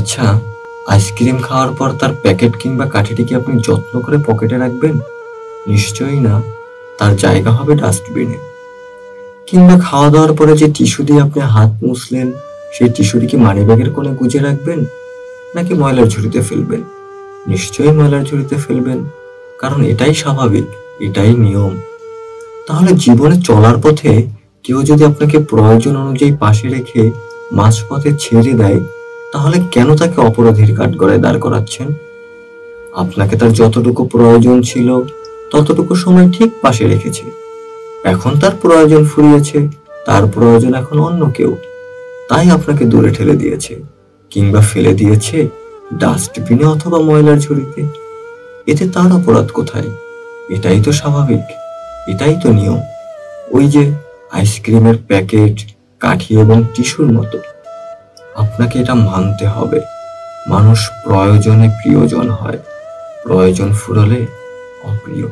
আচ্ছা, আইসক্রিম খাওয়ার পর তার প্যাকেট কিংবা কাঠিটি কি আপনি যত্ন করে পকেটে রাখবেন? নিশ্চয়ই না। তার জায়গা হবে ডাস্টবিনে। কিংবা খাওয়া দাওয়ার পরে যে টিস্যু দিয়ে আপনি হাত মুছলেন, সেই টিস্যুটি কি মানিব্যাগের কোণে গুজে রাখবেন, নাকি ময়লার ঝুড়িতে ফেলবেন? নিশ্চয়ই ময়লার ঝুড়িতে ফেলবেন, কারণ এটাই স্বাভাবিক, এটাই নিয়ম। তাহলে জীবনে চলার পথে কেউ যদি আপনাকে প্রয়োজন অনুযায়ী পাশে রেখে মাঝপথে ছেড়ে দেয়, তাহলে কেন তাকে অপরাধীর কাঠগড়ায় দাঁড় করাচ্ছেন? আপনাকে তার যতটুকু প্রয়োজন ছিল ততটুকু সময় ঠিক পাশে রেখেছে। এখন তার প্রয়োজন ফুরিয়েছে, তার প্রয়োজন এখন অন্য কেউ, তাই আপনাকে দূরে ঠেলে দিয়েছে, কিংবা ফেলে দিয়েছে ডাস্টবিনে অথবা ময়লার ঝুড়িতে। এতে তার অপরাধ কোথায়? এটাই তো স্বাভাবিক, এটাই তো নিয়ম। ওই যে আইসক্রিমের প্যাকেট, কাঠি এবং টিস্যুর মতো। আপনাকে এটা মানতে হবে, মানুষ প্রয়োজনে প্রিয়জন হয়, প্রয়োজন ফুরালে অপ্রিয়।